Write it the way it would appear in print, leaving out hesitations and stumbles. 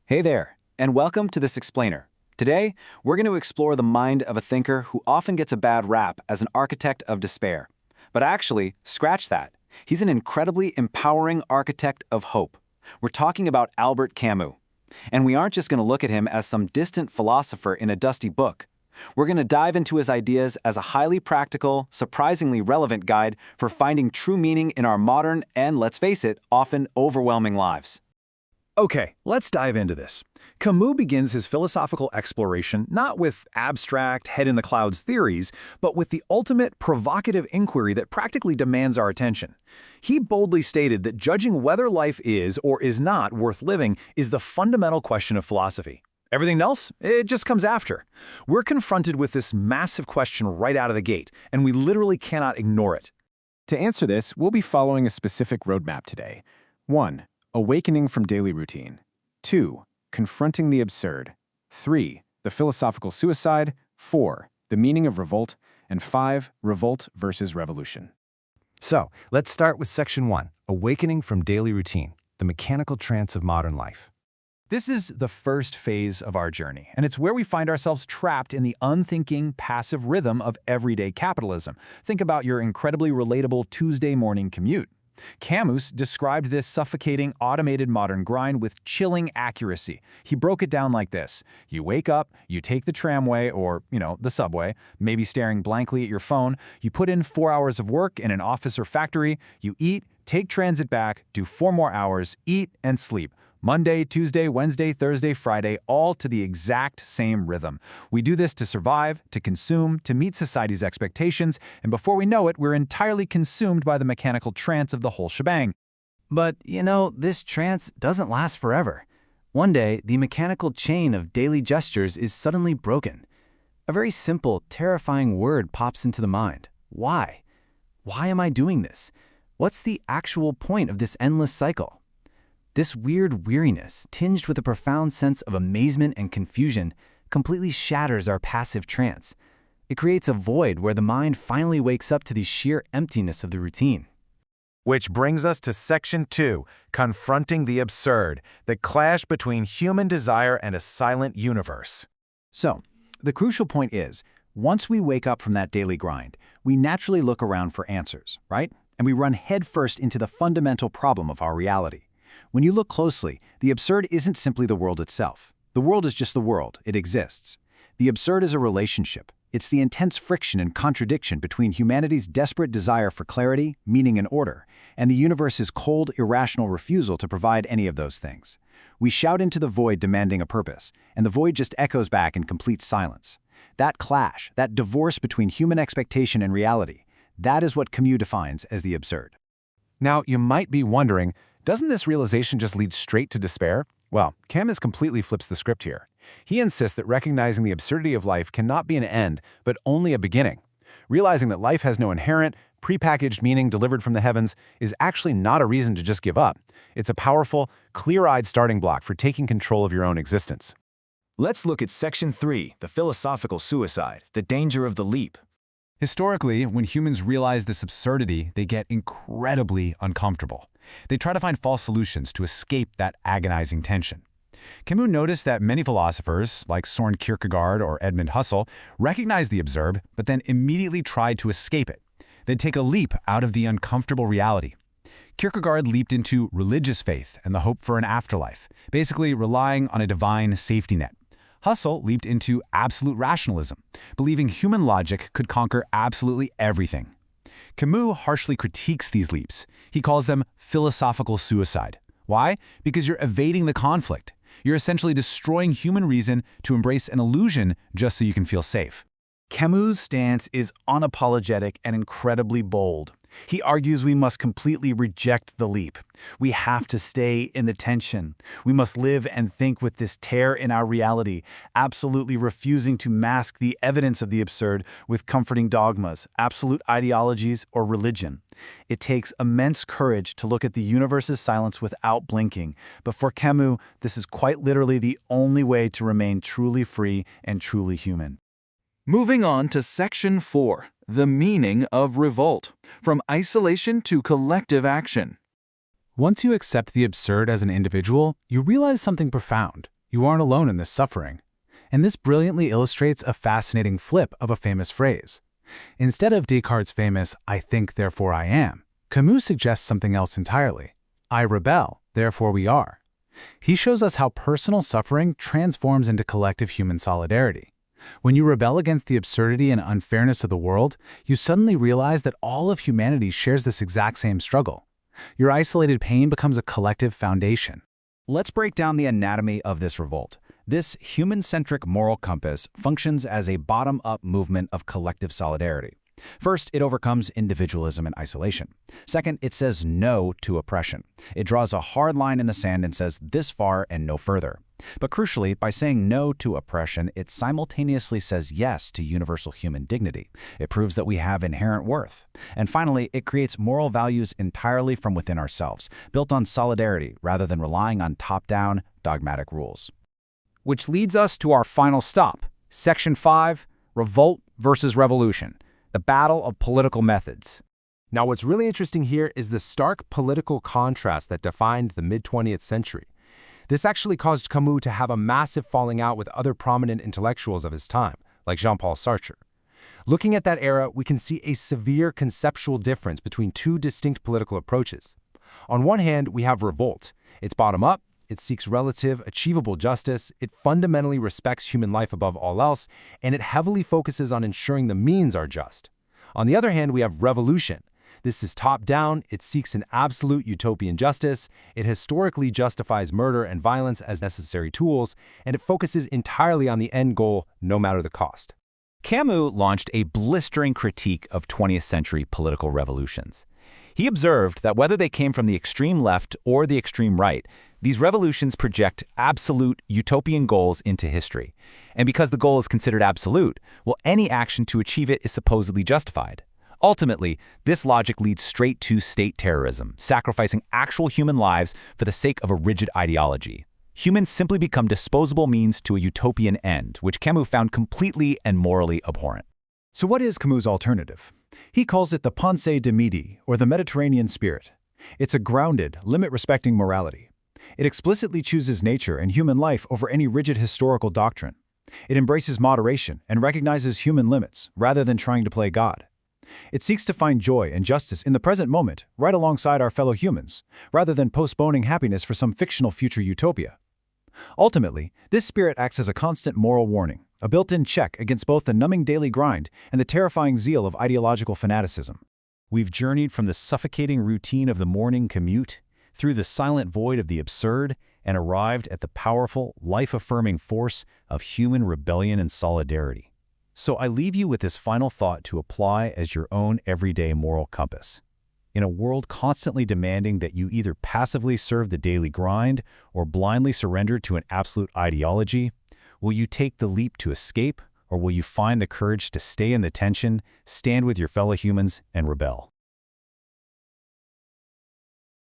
Hey there, and welcome to this explainer. Today, we're going to explore the mind of a thinker who often gets a bad rap as an architect of despair. But actually, scratch that. He's an incredibly empowering architect of hope. We're talking about Albert Camus. And we aren't just going to look at him as some distant philosopher in a dusty book. We're going to dive into his ideas as a highly practical, surprisingly relevant guide for finding true meaning in our modern and, let's face it, often overwhelming lives. Okay, let's dive into this. Camus begins his philosophical exploration not with abstract, head-in-the-clouds theories, but with the ultimate provocative inquiry that practically demands our attention. He boldly stated that judging whether life is or is not worth living is the fundamental question of philosophy. Everything else, it just comes after. We're confronted with this massive question right out of the gate, and we literally cannot ignore it. To answer this, we'll be following a specific roadmap today. 1. Awakening from daily routine. 2. Confronting the absurd. 3. The philosophical suicide. 4. The meaning of revolt. And 5. Revolt versus revolution. So, let's start with Section 1, Awakening from Daily Routine, the Mechanical Trance of Modern Life. This is the first phase of our journey, and it's where we find ourselves trapped in the unthinking, passive rhythm of everyday capitalism. Think about your incredibly relatable Tuesday morning commute. Camus described this suffocating, automated modern grind with chilling accuracy. He broke it down like this. You wake up, you take the tramway or, the subway, maybe staring blankly at your phone. You put in 4 hours of work in an office or factory. You eat, take transit back, do 4 more hours, eat, and sleep. Monday, Tuesday, Wednesday, Thursday, Friday, all to the exact same rhythm. We do this to survive, to consume, to meet society's expectations, and before we know it, we're entirely consumed by the mechanical trance of the whole shebang. But, this trance doesn't last forever. One day, the mechanical chain of daily gestures is suddenly broken. A very simple, terrifying word pops into the mind. Why? Why am I doing this? What's the actual point of this endless cycle? This weird weariness, tinged with a profound sense of amazement and confusion, completely shatters our passive trance. It creates a void where the mind finally wakes up to the sheer emptiness of the routine. Which brings us to Section 2, Confronting the Absurd, the clash between human desire and a silent universe. So, the crucial point is, once we wake up from that daily grind, we naturally look around for answers, right? And we run headfirst into the fundamental problem of our reality. When you look closely, the absurd isn't simply the world itself. The world is just the world. It exists. The absurd is a relationship. It's the intense friction and contradiction between humanity's desperate desire for clarity, meaning, and order, and the universe's cold, irrational refusal to provide any of those things. We shout into the void demanding a purpose, and the void just echoes back in complete silence. That clash, that divorce between human expectation and reality, that is what Camus defines as the absurd. Now, you might be wondering, doesn't this realization just lead straight to despair? Well, Camus completely flips the script here. He insists that recognizing the absurdity of life cannot be an end, but only a beginning. Realizing that life has no inherent, prepackaged meaning delivered from the heavens is actually not a reason to just give up. It's a powerful, clear-eyed starting block for taking control of your own existence. Let's look at Section 3, the philosophical suicide, the danger of the leap. Historically, when humans realize this absurdity, they get incredibly uncomfortable. They try to find false solutions to escape that agonizing tension. Camus noticed that many philosophers, like Søren Kierkegaard or Edmund Husserl, recognized the absurd, but then immediately tried to escape it. They'd take a leap out of the uncomfortable reality. Kierkegaard leaped into religious faith and the hope for an afterlife, basically relying on a divine safety net. Husserl leaped into absolute rationalism, believing human logic could conquer absolutely everything. Camus harshly critiques these leaps. He calls them philosophical suicide. Why? Because you're evading the conflict. You're essentially destroying human reason to embrace an illusion just so you can feel safe. Camus' stance is unapologetic and incredibly bold. He argues we must completely reject the leap. We have to stay in the tension. We must live and think with this tear in our reality, absolutely refusing to mask the evidence of the absurd with comforting dogmas, absolute ideologies, or religion. It takes immense courage to look at the universe's silence without blinking, but for Camus, this is quite literally the only way to remain truly free and truly human. Moving on to Section 4, the meaning of revolt, from isolation to collective action. Once you accept the absurd as an individual, you realize something profound. You aren't alone in this suffering. And this brilliantly illustrates a fascinating flip of a famous phrase. Instead of Descartes' famous, "I think, therefore I am," Camus suggests something else entirely. "I rebel, therefore we are." He shows us how personal suffering transforms into collective human solidarity. When you rebel against the absurdity and unfairness of the world, you suddenly realize that all of humanity shares this exact same struggle. Your isolated pain becomes a collective foundation. Let's break down the anatomy of this revolt. This human-centric moral compass functions as a bottom-up movement of collective solidarity. First, it overcomes individualism and isolation. Second, it says no to oppression. It draws a hard line in the sand and says this far and no further. But crucially, by saying no to oppression, it simultaneously says yes to universal human dignity. It proves that we have inherent worth. And finally, it creates moral values entirely from within ourselves, built on solidarity rather than relying on top-down, dogmatic rules. Which leads us to our final stop, Section 5, Revolt versus Revolution, the battle of political methods. Now, what's really interesting here is the stark political contrast that defined the mid-20th century. This actually caused Camus to have a massive falling out with other prominent intellectuals of his time, like Jean-Paul Sartre. Looking at that era, we can see a severe conceptual difference between two distinct political approaches. On one hand, we have Revolt. It's bottom-up, it seeks relative, achievable justice, it fundamentally respects human life above all else, and it heavily focuses on ensuring the means are just. On the other hand, we have Revolution. This is top-down, it seeks an absolute utopian justice, it historically justifies murder and violence as necessary tools, and it focuses entirely on the end goal, no matter the cost. Camus launched a blistering critique of 20th century political revolutions. He observed that whether they came from the extreme left or the extreme right, these revolutions project absolute utopian goals into history. And because the goal is considered absolute, well, any action to achieve it is supposedly justified. Ultimately, this logic leads straight to state terrorism, sacrificing actual human lives for the sake of a rigid ideology. Humans simply become disposable means to a utopian end, which Camus found completely and morally abhorrent. So what is Camus' alternative? He calls it the Pensée de Midi, or the Mediterranean spirit. It's a grounded, limit-respecting morality. It explicitly chooses nature and human life over any rigid historical doctrine. It embraces moderation and recognizes human limits, rather than trying to play God. It seeks to find joy and justice in the present moment, right alongside our fellow humans, rather than postponing happiness for some fictional future utopia. Ultimately, this spirit acts as a constant moral warning, a built-in check against both the numbing daily grind and the terrifying zeal of ideological fanaticism. We've journeyed from the suffocating routine of the morning commute, through the silent void of the absurd, and arrived at the powerful, life-affirming force of human rebellion and solidarity. So I leave you with this final thought to apply as your own everyday moral compass. In a world constantly demanding that you either passively serve the daily grind or blindly surrender to an absolute ideology, will you take the leap to escape, or will you find the courage to stay in the tension, stand with your fellow humans, and rebel?